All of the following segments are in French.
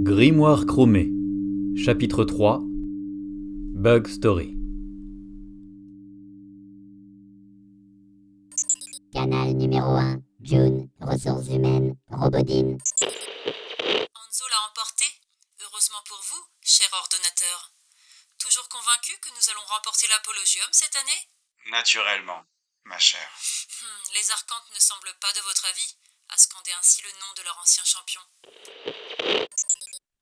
Grimoire chromé, chapitre 3 Bug Story. Canal numéro 1, June, ressources humaines, Robodine. Hanzo l'a emporté, heureusement pour vous, cher ordonnateur. Toujours convaincu que nous allons remporter l'Apologium cette année ? Naturellement, ma chère. Les Arcantes ne semblent pas de votre avis, à scander ainsi le nom de leur ancien champion.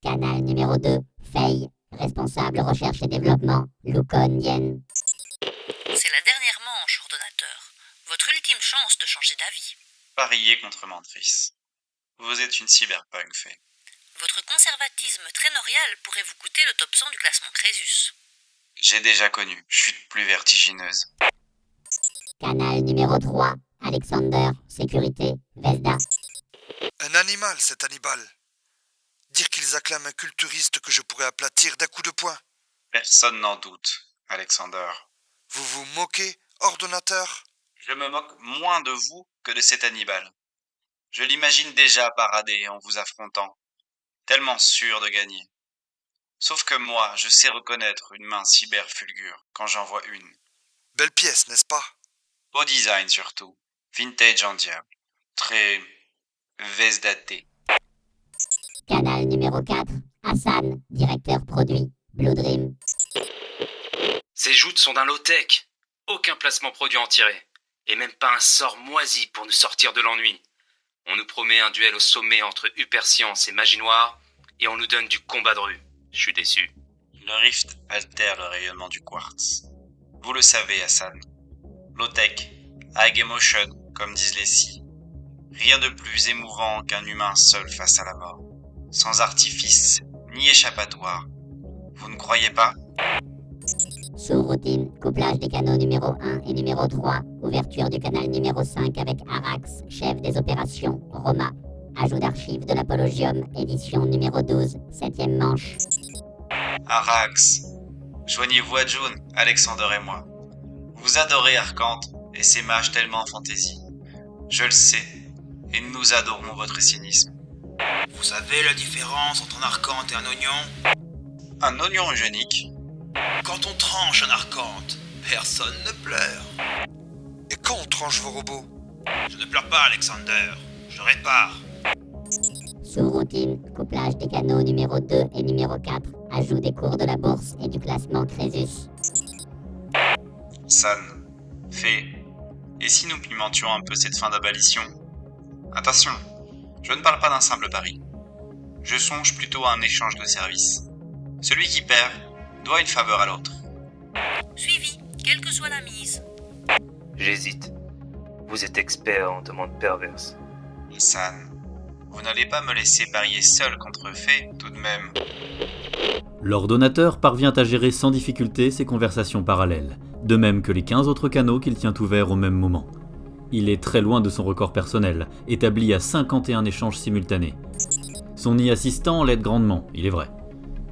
Canal numéro 2, Faye, responsable recherche et développement, Lucon Yen. C'est la dernière manche, ordonnateur. Votre ultime chance de changer d'avis. Pariez contre Mantris. Vous êtes une cyberpunk, Faye. Votre conservatisme trénorial pourrait vous coûter le top 100 du classement Crésus. J'ai déjà connu chute plus vertigineuse. Canal numéro 3, Alexander, sécurité, Vesda. Un animal, cet Hannibal. Dire qu'ils acclament un culturiste que je pourrais aplatir d'un coup de poing. Personne n'en doute, Alexander. Vous vous moquez, ordonnateur ? Je me moque moins de vous que de cet Hannibal. Je l'imagine déjà parader en vous affrontant, tellement sûr de gagner. Sauf que moi, je sais reconnaître une main cyberfulgure quand j'en vois une. Belle pièce, n'est-ce pas ? Beau design surtout, vintage en diable, très vesdaté. Canal numéro 4, Hassan, directeur produit, Blue Dream. Ces joutes sont d'un low-tech. Aucun placement produit en tiré. Et même pas un sort moisi pour nous sortir de l'ennui. On nous promet un duel au sommet entre hyperscience et magie noire, et on nous donne du combat de rue. Je suis déçu. Le rift altère le rayonnement du quartz. Vous le savez, Hassan. Low-tech, high emotion, comme disent les scies. Rien de plus émouvant qu'un humain seul face à la mort. Sans artifice, ni échappatoire. Vous ne croyez pas ? Sous-routine, couplage des canaux numéro 1 et numéro 3, ouverture du canal numéro 5 avec Arax, chef des opérations, Roma. Ajout d'archives de l'Apologium, édition numéro 12, 7e manche. Arax, joignez-vous à June, Alexander et moi. Vous adorez Arcante et ses mages tellement en fantaisie. Je le sais, et nous adorons votre cynisme. Vous savez la différence entre un arcante et un oignon ? Un oignon eugénique. Quand on tranche un arcante, personne ne pleure. Et quand on tranche vos robots ? Je ne pleure pas, Alexander. Je répare. Sous-routine, couplage des canaux numéro 2 et numéro 4, ajout des cours de la bourse et du classement Crésus. San, Fée, et si nous pimentions un peu cette fin d'apparition ? Attention, je ne parle pas d'un simple pari. Je songe plutôt à un échange de services. Celui qui perd doit une faveur à l'autre. Suivi, quelle que soit la mise. J'hésite. Vous êtes expert en demandes perverses. San, vous n'allez pas me laisser parier seul contre Fée, tout de même. L'ordonnateur parvient à gérer sans difficulté ces conversations parallèles, de même que les 15 autres canaux qu'il tient ouverts au même moment. Il est très loin de son record personnel, établi à 51 échanges simultanés. Son assistant l'aide grandement, il est vrai.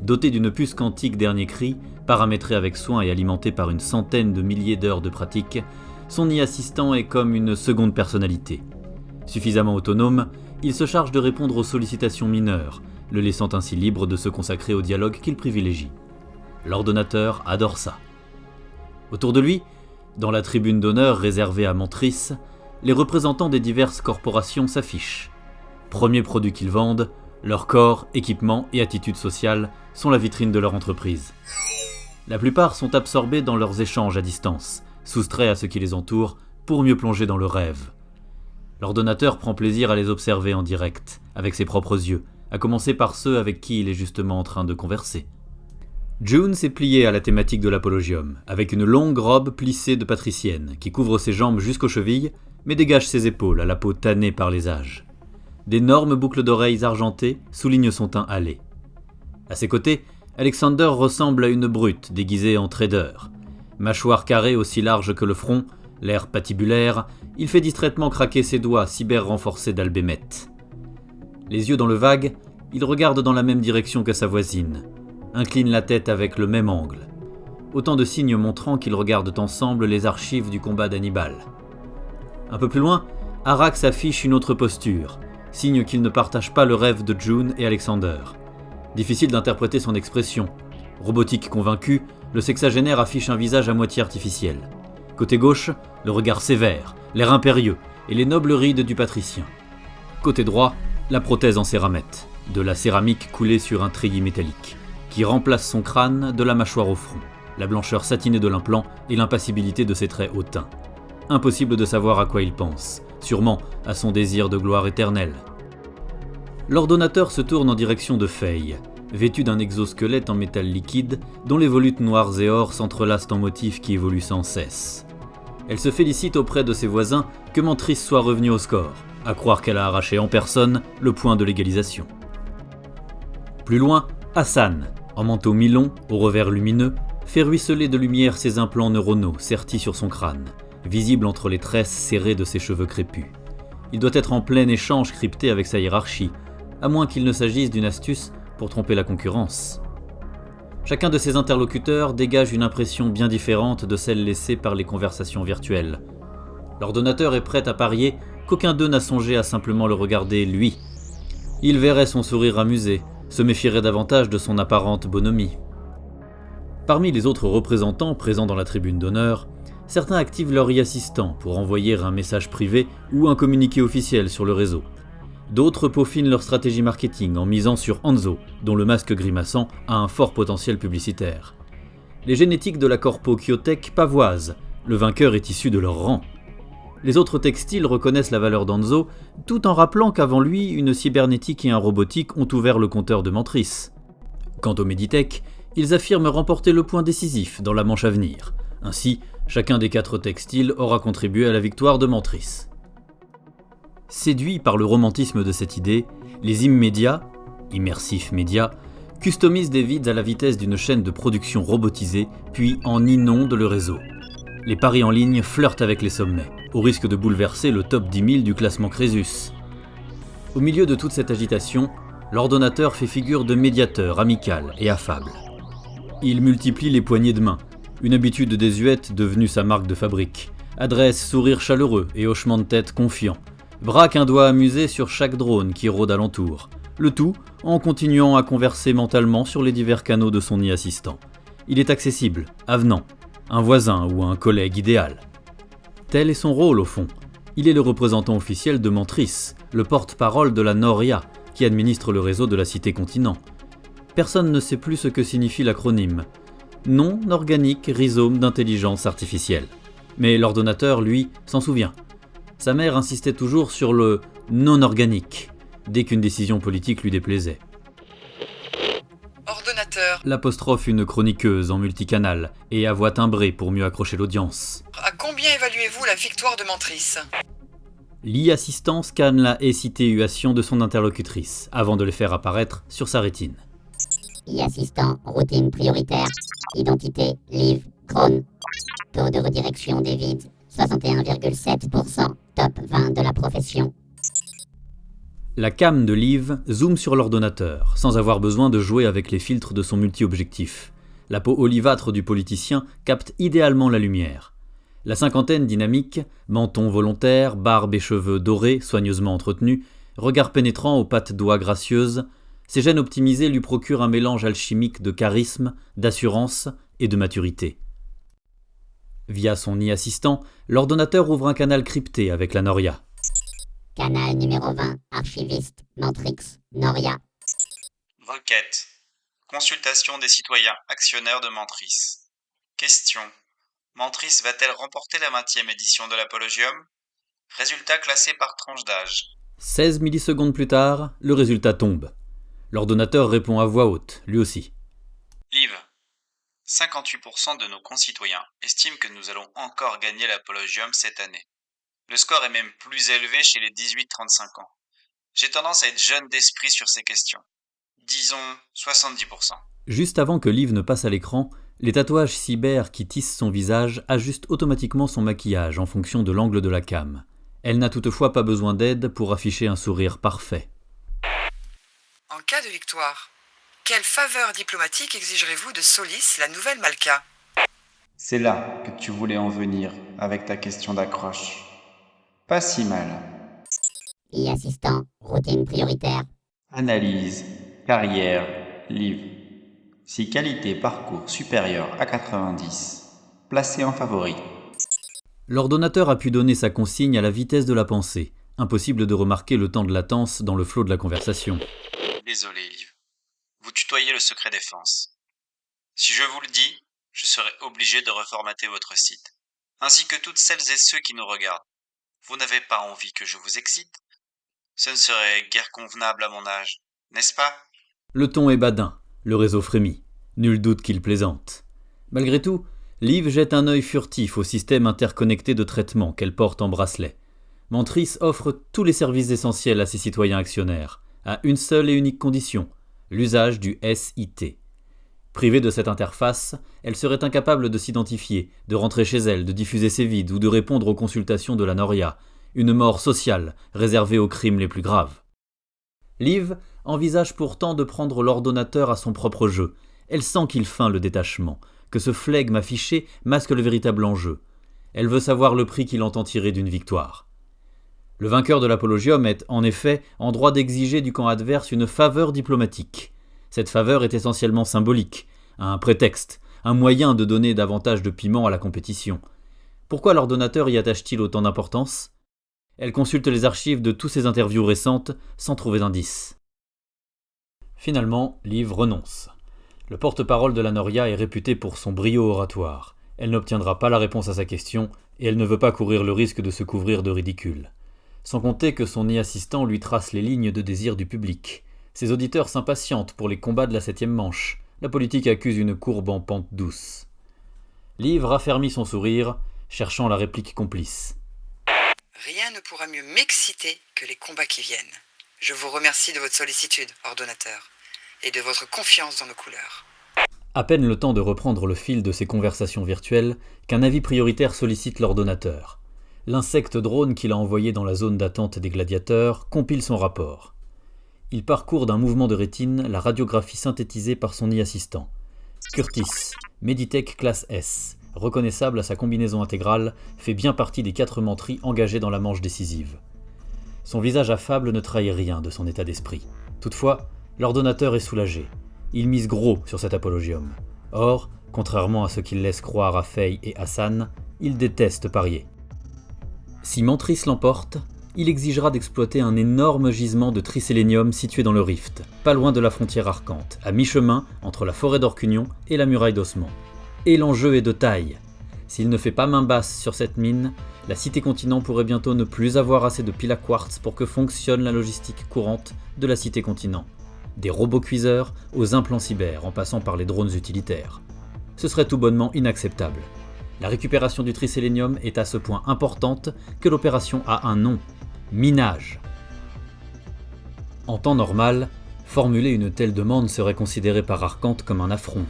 Doté d'une puce quantique dernier cri, paramétrée avec soin et alimentée par une centaine de milliers d'heures de pratique, son assistant est comme une seconde personnalité. Suffisamment autonome, il se charge de répondre aux sollicitations mineures, le laissant ainsi libre de se consacrer au dialogue qu'il privilégie. L'ordonnateur adore ça. Autour de lui, dans la tribune d'honneur réservée à Mantris, les représentants des diverses corporations s'affichent. Premiers produits qu'ils vendent, leur corps, équipement et attitude sociale sont la vitrine de leur entreprise. La plupart sont absorbés dans leurs échanges à distance, soustraits à ce qui les entoure pour mieux plonger dans le rêve. L'ordonnateur prend plaisir à les observer en direct, avec ses propres yeux, à commencer par ceux avec qui il est justement en train de converser. June s'est pliée à la thématique de l'Apologium, avec une longue robe plissée de patricienne, qui couvre ses jambes jusqu'aux chevilles, mais dégage ses épaules à la peau tannée par les âges. D'énormes boucles d'oreilles argentées soulignent son teint hâlé. À ses côtés, Alexander ressemble à une brute déguisée en trader. Mâchoire carrée aussi large que le front, l'air patibulaire, il fait distraitement craquer ses doigts cyber-renforcés d'albémette. Les yeux dans le vague, il regarde dans la même direction que sa voisine, incline la tête avec le même angle. Autant de signes montrant qu'ils regardent ensemble les archives du combat d'Hannibal. Un peu plus loin, Arax affiche une autre posture, signe qu'il ne partage pas le rêve de June et Alexander. Difficile d'interpréter son expression. Robotique convaincu, le sexagénaire affiche un visage à moitié artificiel. Côté gauche, le regard sévère, l'air impérieux et les nobles rides du patricien. Côté droit, la prothèse en céramètre, de la céramique coulée sur un treillis métallique, qui remplace son crâne de la mâchoire au front, la blancheur satinée de l'implant et l'impassibilité de ses traits hautains. Impossible de savoir à quoi il pense, sûrement à son désir de gloire éternelle. L'ordonnateur se tourne en direction de Faye, vêtue d'un exosquelette en métal liquide dont les volutes noirs et or s'entrelacent en motifs qui évoluent sans cesse. Elle se félicite auprès de ses voisins que Mantris soit revenu au score, à croire qu'elle a arraché en personne le point de l'égalisation. Plus loin, Hassan, en manteau mi-long, au revers lumineux, fait ruisseler de lumière ses implants neuronaux sertis sur son crâne, visibles entre les tresses serrées de ses cheveux crépus. Il doit être en plein échange crypté avec sa hiérarchie, à moins qu'il ne s'agisse d'une astuce pour tromper la concurrence. Chacun de ses interlocuteurs dégage une impression bien différente de celle laissée par les conversations virtuelles. L'ordonnateur est prêt à parier qu'aucun d'eux n'a songé à simplement le regarder, lui. Il verrait son sourire amusé, se méfierait davantage de son apparente bonhomie. Parmi les autres représentants présents dans la tribune d'honneur, certains activent leur e-assistant pour envoyer un message privé ou un communiqué officiel sur le réseau. D'autres peaufinent leur stratégie marketing en misant sur Hanzo, dont le masque grimaçant a un fort potentiel publicitaire. Les génétiques de la corpo Kyotech pavoisent, le vainqueur est issu de leur rang. Les autres textiles reconnaissent la valeur d'Hanzo, tout en rappelant qu'avant lui, une cybernétique et un robotique ont ouvert le compteur de Mantris. Quant aux Meditech, ils affirment remporter le point décisif dans la manche à venir. Ainsi, chacun des 4 textiles aura contribué à la victoire de Mantris. Séduits par le romantisme de cette idée, les immédiats, immersifs médias, customisent des vides à la vitesse d'une chaîne de production robotisée, puis en inondent le réseau. Les paris en ligne flirtent avec les sommets, au risque de bouleverser le top 10 000 du classement Crésus. Au milieu de toute cette agitation, l'ordonnateur fait figure de médiateur amical et affable. Il multiplie les poignées de main, une habitude désuète devenue sa marque de fabrique, adresse sourire chaleureux et hochement de tête confiant, braque un doigt amusé sur chaque drone qui rôde alentour, le tout en continuant à converser mentalement sur les divers canaux de son e-assistant. Il est accessible, avenant, un voisin ou un collègue idéal. Tel est son rôle au fond. Il est le représentant officiel de Mantris, le porte-parole de la Noria, qui administre le réseau de la Cité-Continent. Personne ne sait plus ce que signifie l'acronyme. Non organique rhizome d'intelligence artificielle. Mais l'ordonnateur, lui, s'en souvient. Sa mère insistait toujours sur le non-organique, dès qu'une décision politique lui déplaisait. Ordonnateur. L'apostrophe une chroniqueuse en multicanal et à voix timbrée pour mieux accrocher l'audience. À combien évaluez-vous la victoire de Mantris? L'e-assistant scanne la situation de son interlocutrice, avant de les faire apparaître sur sa rétine. E-assistant, routine prioritaire, identité, Liv, Krone, taux de redirection des vides, 61,7%, top 20 de la profession. La cam de Liv zoome sur l'ordonnateur, sans avoir besoin de jouer avec les filtres de son multi-objectif. La peau olivâtre du politicien capte idéalement la lumière. La cinquantaine dynamique, menton volontaire, barbe et cheveux dorés, soigneusement entretenus, regard pénétrant aux pattes d'oie gracieuses, ses gènes optimisés lui procurent un mélange alchimique de charisme, d'assurance et de maturité. Via son e-assistant, l'ordonnateur ouvre un canal crypté avec la Noria. Canal numéro 20, archiviste, Mantrix, Noria. Requête. Consultation des citoyens actionnaires de Mantris. Question. Mantris va-t-elle remporter la 20e édition de l'Apologium? Résultat classé par tranche d'âge. 16 millisecondes plus tard, le résultat tombe. L'ordonnateur répond à voix haute, lui aussi. Liv. 58% de nos concitoyens estiment que nous allons encore gagner l'Apologium cette année. Le score est même plus élevé chez les 18-35 ans. J'ai tendance à être jeune d'esprit sur ces questions. Disons 70%. Juste avant que Liv ne passe à l'écran, les tatouages cyber qui tissent son visage ajustent automatiquement son maquillage en fonction de l'angle de la cam. Elle n'a toutefois pas besoin d'aide pour afficher un sourire parfait. En cas de victoire, quelle faveur diplomatique exigerez-vous de Solis, la nouvelle Malka? C'est là que tu voulais en venir avec ta question d'accroche. Pas si mal. E-assistant, routine prioritaire. Analyse, carrière Liv. Si qualité parcours supérieure à 90, placé en favori. L'ordonnateur a pu donner sa consigne à la vitesse de la pensée. Impossible de remarquer le temps de latence dans le flot de la conversation. Désolé, Liv. Vous tutoyez le secret défense. Si je vous le dis, je serai obligé de reformater votre site, ainsi que toutes celles et ceux qui nous regardent. Vous n'avez pas envie que je vous excite? Ce ne serait guère convenable à mon âge, n'est-ce pas? Le ton est badin, le réseau frémit. Nul doute qu'il plaisante. Malgré tout, Liv jette un œil furtif au système interconnecté de traitement qu'elle porte en bracelet. Mantris offre tous les services essentiels à ses citoyens actionnaires, à une seule et unique condition, l'usage du SIT. Privée de cette interface, elle serait incapable de s'identifier, de rentrer chez elle, de diffuser ses vides ou de répondre aux consultations de la Noria, une mort sociale réservée aux crimes les plus graves. Liv envisage pourtant de prendre l'ordonnateur à son propre jeu. Elle sent qu'il feint le détachement, que ce flegme affiché masque le véritable enjeu. Elle veut savoir le prix qu'il entend tirer d'une victoire. Le vainqueur de l'apologium est, en effet, en droit d'exiger du camp adverse une faveur diplomatique. Cette faveur est essentiellement symbolique, un prétexte, un moyen de donner davantage de piment à la compétition. Pourquoi l'ordonnateur y attache-t-il autant d'importance? Elle consulte les archives de toutes ses interviews récentes sans trouver d'indices. Finalement, Liv renonce. Le porte-parole de la Noria est réputé pour son brio oratoire. Elle n'obtiendra pas la réponse à sa question et elle ne veut pas courir le risque de se couvrir de ridicule. Sans compter que son assistant lui trace les lignes de désir du public. Ses auditeurs s'impatientent pour les combats de la 7e manche. La politique accuse une courbe en pente douce. Liv raffermit son sourire, cherchant la réplique complice. Rien ne pourra mieux m'exciter que les combats qui viennent. Je vous remercie de votre sollicitude, ordonnateur, et de votre confiance dans nos couleurs. À peine le temps de reprendre le fil de ces conversations virtuelles qu'un avis prioritaire sollicite l'ordonnateur. L'insecte drone qu'il a envoyé dans la zone d'attente des gladiateurs compile son rapport. Il parcourt d'un mouvement de rétine la radiographie synthétisée par son assistant. Curtis, Meditech classe S, reconnaissable à sa combinaison intégrale, fait bien partie des 4 mentries engagés dans la manche décisive. Son visage affable ne trahit rien de son état d'esprit. Toutefois, l'ordonnateur est soulagé. Il mise gros sur cet apologium. Or, contrairement à ce qu'il laisse croire à Faye et Hassan, il déteste parier. Si Mantris l'emporte, il exigera d'exploiter un énorme gisement de trisélénium situé dans le rift, pas loin de la frontière arcante, à mi-chemin entre la forêt d'Orcunion et la muraille d'Osman. Et l'enjeu est de taille. S'il ne fait pas main basse sur cette mine, la cité-continent pourrait bientôt ne plus avoir assez de piles à quartz pour que fonctionne la logistique courante de la cité-continent. Des robots cuiseurs aux implants cyber en passant par les drones utilitaires. Ce serait tout bonnement inacceptable. La récupération du trisélénium est à ce point importante que l'opération a un nom, minage. En temps normal, formuler une telle demande serait considéré par Arcante comme un affront.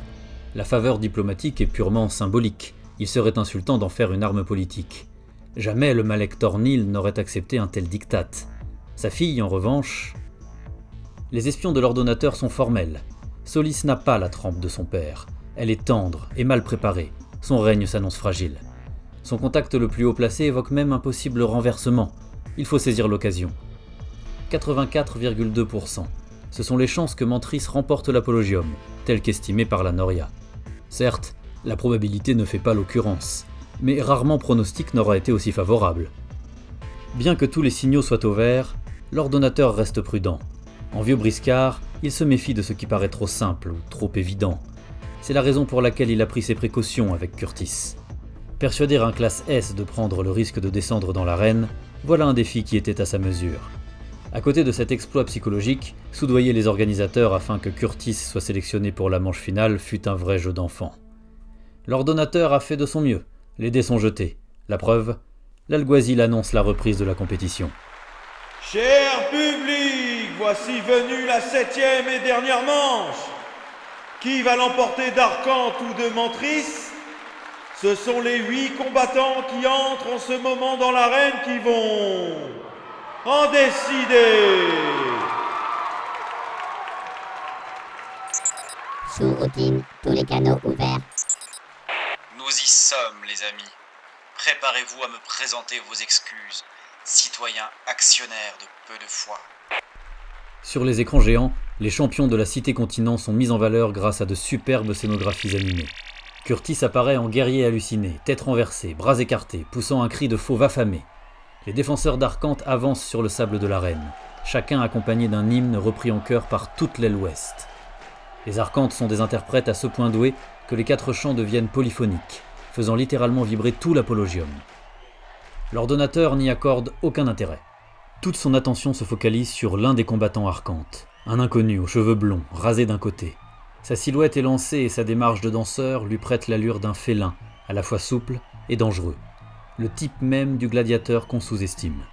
La faveur diplomatique est purement symbolique, il serait insultant d'en faire une arme politique. Jamais le Malek Tornil n'aurait accepté un tel diktat. Sa fille, en revanche... Les espions de l'ordonnateur sont formels. Solis n'a pas la trempe de son père. Elle est tendre et mal préparée. Son règne s'annonce fragile. Son contact le plus haut placé évoque même un possible renversement. Il faut saisir l'occasion. 84,2%. Ce sont les chances que Mantris remporte l'apologium, tel qu'estimé par la Noria. Certes, la probabilité ne fait pas l'occurrence, mais rarement pronostic n'aura été aussi favorable. Bien que tous les signaux soient au vert, l'ordonnateur reste prudent. En vieux briscard, il se méfie de ce qui paraît trop simple ou trop évident. C'est la raison pour laquelle il a pris ses précautions avec Curtis. Persuader un classe S de prendre le risque de descendre dans l'arène, voilà un défi qui était à sa mesure. À côté de cet exploit psychologique, soudoyer les organisateurs afin que Curtis soit sélectionné pour la manche finale fut un vrai jeu d'enfant. L'ordonnateur a fait de son mieux, les dés sont jetés. La preuve, l'Alguazil annonce la reprise de la compétition. Cher public, voici venue la 7e et dernière manche. Qui va l'emporter d'Arcante ou de Mantris? Ce sont les 8 combattants qui entrent en ce moment dans l'arène qui vont en décider. Sous routine, tous les canaux ouverts. Nous y sommes, les amis. Préparez-vous à me présenter vos excuses, citoyens actionnaires de peu de foi. Sur les écrans géants, les champions de la cité-continent sont mis en valeur grâce à de superbes scénographies animées. Curtis apparaît en guerrier halluciné, tête renversée, bras écartés, poussant un cri de fauve affamé. Les défenseurs d'Arcante avancent sur le sable de l'arène, chacun accompagné d'un hymne repris en chœur par toute l'aile ouest. Les Arcantes sont des interprètes à ce point doués que les 4 chants deviennent polyphoniques, faisant littéralement vibrer tout l'Apologium. L'ordonnateur n'y accorde aucun intérêt. Toute son attention se focalise sur l'un des combattants Arcantes, un inconnu aux cheveux blonds, rasé d'un côté. Sa silhouette élancée et sa démarche de danseur lui prêtent l'allure d'un félin, à la fois souple et dangereux. Le type même du gladiateur qu'on sous-estime.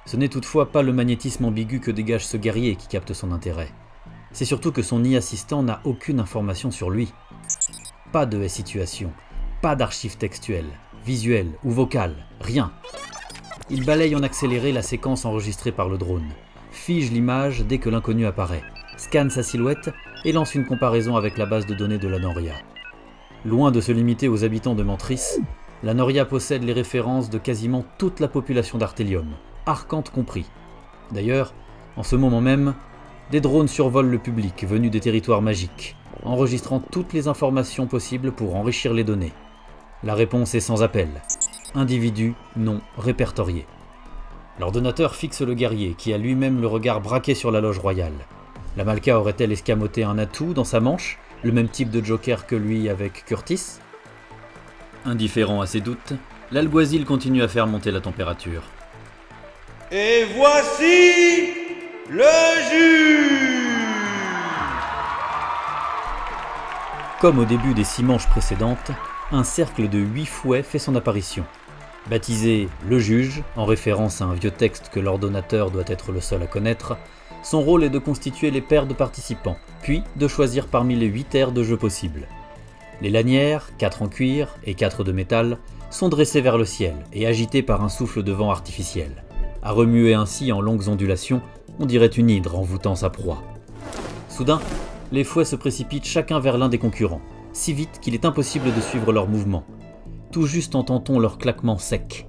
Ce n'est toutefois pas le magnétisme ambigu que dégage ce guerrier qui capte son intérêt. C'est surtout que son assistant n'a aucune information sur lui. Pas de situation, pas d'archives textuelles, visuelles ou vocales, rien. Il balaye en accéléré la séquence enregistrée par le drone, fige l'image dès que l'inconnu apparaît, scanne sa silhouette et lance une comparaison avec la base de données de la Noria. Loin de se limiter aux habitants de Mantris, la Noria possède les références de quasiment toute la population d'Artelium, Arcante compris. D'ailleurs, en ce moment même, des drones survolent le public venu des territoires magiques, enregistrant toutes les informations possibles pour enrichir les données. La réponse est sans appel. Individu non répertorié. L'ordonnateur fixe le guerrier, qui a lui-même le regard braqué sur la loge royale. La Malka aurait-elle escamoté un atout dans sa manche, le même type de joker que lui avec Curtis ? Indifférent à ses doutes, l'alguazil continue à faire monter la température. Et voici le juge. Comme au début des 6 manches précédentes, un cercle de 8 fouets fait son apparition. Baptisé « Le Juge », en référence à un vieux texte que l'ordonnateur doit être le seul à connaître, son rôle est de constituer les paires de participants, puis de choisir parmi les 8 aires de jeu possibles. Les lanières, 4 en cuir et 4 de métal, sont dressées vers le ciel et agitées par un souffle de vent artificiel. À remuer ainsi en longues ondulations, on dirait une hydre envoûtant sa proie. Soudain, les fouets se précipitent chacun vers l'un des concurrents, si vite qu'il est impossible de suivre leurs mouvements. Tout juste entend-on leur claquement sec.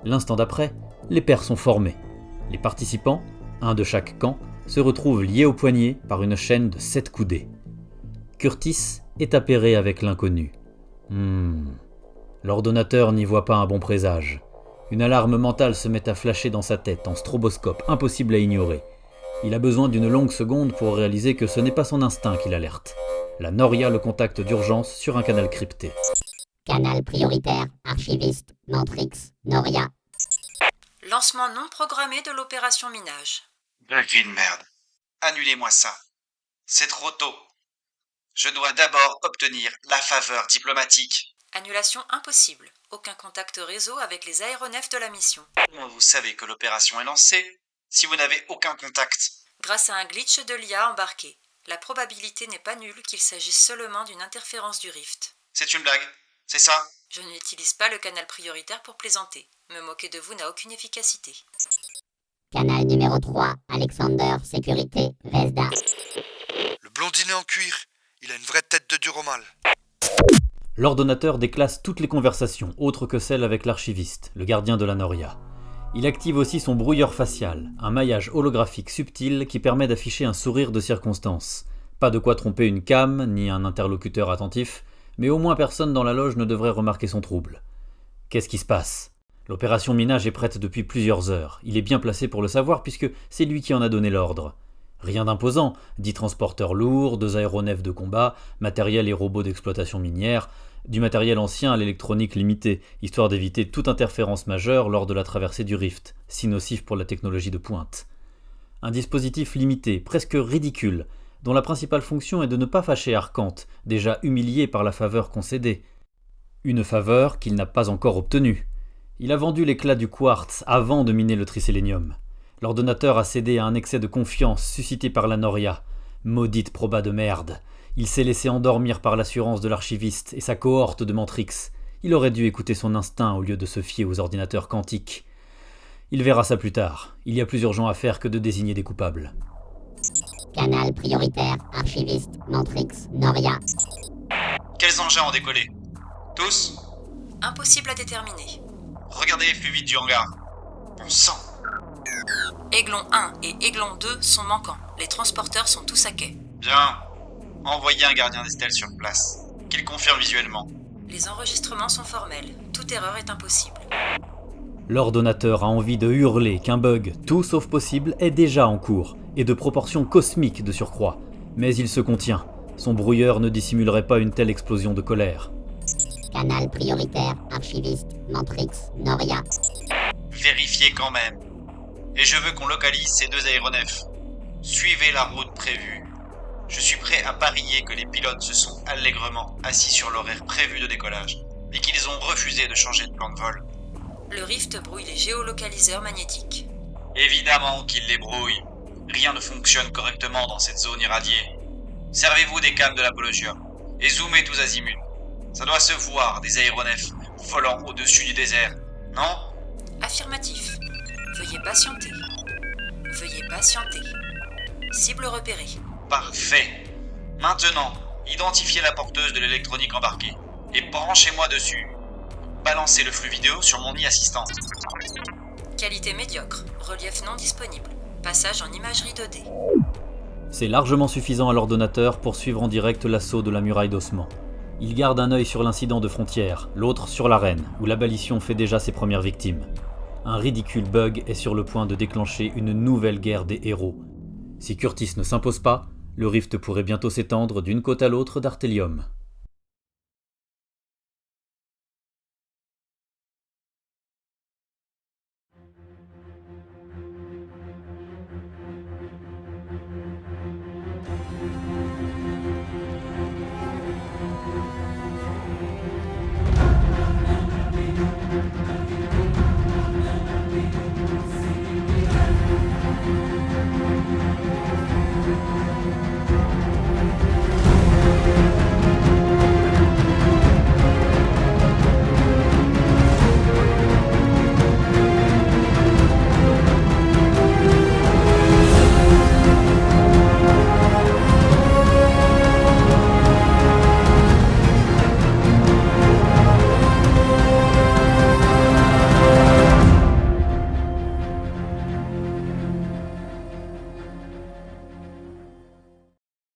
L'instant d'après, les paires sont formées. Les participants, un de chaque camp, se retrouvent liés au poignet par une chaîne de 7 coudées. Curtis est appairé avec l'inconnu. L'ordonnateur n'y voit pas un bon présage. Une alarme mentale se met à flasher dans sa tête en stroboscope, impossible à ignorer. Il a besoin d'une longue seconde pour réaliser que ce n'est pas son instinct qui l'alerte. La Noria le contacte d'urgence sur un canal crypté. Canal prioritaire, archiviste, Mantrix, Noria. Lancement non programmé de l'opération minage. Buggy de merde. Annulez-moi ça. C'est trop tôt. Je dois d'abord obtenir la faveur diplomatique. Annulation impossible. Aucun contact réseau avec les aéronefs de la mission. Comment vous savez que l'opération est lancée si vous n'avez aucun contact? Grâce à un glitch de l'IA embarqué. La probabilité n'est pas nulle qu'il s'agisse seulement d'une interférence du Rift. C'est une blague, c'est ça? Je n'utilise pas le canal prioritaire pour plaisanter. Me moquer de vous n'a aucune efficacité. Canal numéro 3, Alexander, sécurité, Vesda. Le blondinet en cuir, il a une vraie tête de dur au mal. L'ordonnateur déclasse toutes les conversations, autres que celles avec l'archiviste, le gardien de la Noria. Il active aussi son brouilleur facial, un maillage holographique subtil qui permet d'afficher un sourire de circonstance. Pas de quoi tromper une cam, ni un interlocuteur attentif, mais au moins personne dans la loge ne devrait remarquer son trouble. Qu'est-ce qui se passe ? L'opération minage est prête depuis plusieurs heures. Il est bien placé pour le savoir puisque c'est lui qui en a donné l'ordre. Rien d'imposant, 10 transporteurs lourds, 2 aéronefs de combat, matériel et robots d'exploitation minière, du matériel ancien à l'électronique limitée, histoire d'éviter toute interférence majeure lors de la traversée du Rift, si nocif pour la technologie de pointe. Un dispositif limité, presque ridicule, dont la principale fonction est de ne pas fâcher Arcante, déjà humilié par la faveur concédée. Une faveur qu'il n'a pas encore obtenue. Il a vendu l'éclat du quartz avant de miner le trisélénium. L'ordonnateur a cédé à un excès de confiance suscité par la Noria. Maudite proba de merde. Il s'est laissé endormir par l'assurance de l'archiviste et sa cohorte de Mantrix. Il aurait dû écouter son instinct au lieu de se fier aux ordinateurs quantiques. Il verra ça plus tard. Il y a plus urgent à faire que de désigner des coupables. Canal prioritaire, archiviste, Mantrix, Noria. Quels engins ont décollé? Tous? Impossible à déterminer. Regardez les fluides du hangar. Bon sang! Aiglon 1 et Aiglon 2 sont manquants. Les transporteurs sont tous à quai. Bien. Envoyez un gardien des stèles sur place. Qu'il confirme visuellement. Les enregistrements sont formels. Toute erreur est impossible. L'ordonnateur a envie de hurler qu'un bug, tout sauf possible, est déjà en cours, et de proportions cosmiques de surcroît. Mais il se contient. Son brouilleur ne dissimulerait pas une telle explosion de colère. Canal prioritaire, archiviste, Mantrix, Noria. Vérifiez quand même. Et je veux qu'on localise ces 2 aéronefs. Suivez la route prévue. Je suis prêt à parier que les pilotes se sont allègrement assis sur l'horaire prévu de décollage, et qu'ils ont refusé de changer de plan de vol. Le Rift brouille les géolocaliseurs magnétiques. Évidemment qu'il les brouille. Rien ne fonctionne correctement dans cette zone irradiée. Servez-vous des cams de l'Apologium, et zoomez tous azimuts. Ça doit se voir, des aéronefs volant au-dessus du désert, non? Affirmatif. Veuillez patienter. Veuillez patienter. Cible repérée. Parfait. Maintenant, identifiez la porteuse de l'électronique embarquée, et branchez-moi dessus. Balancez le flux vidéo sur mon e-assistant. Qualité médiocre. Relief non disponible. Passage en imagerie 2D. C'est largement suffisant à l'ordonnateur pour suivre en direct l'assaut de la muraille d'ossement. Il garde un œil sur l'incident de frontière, l'autre sur l'arène, où l'abalition fait déjà ses premières victimes. Un ridicule bug est sur le point de déclencher une nouvelle guerre des héros. Si Curtis ne s'impose pas, le Rift pourrait bientôt s'étendre d'une côte à l'autre d'Artelium.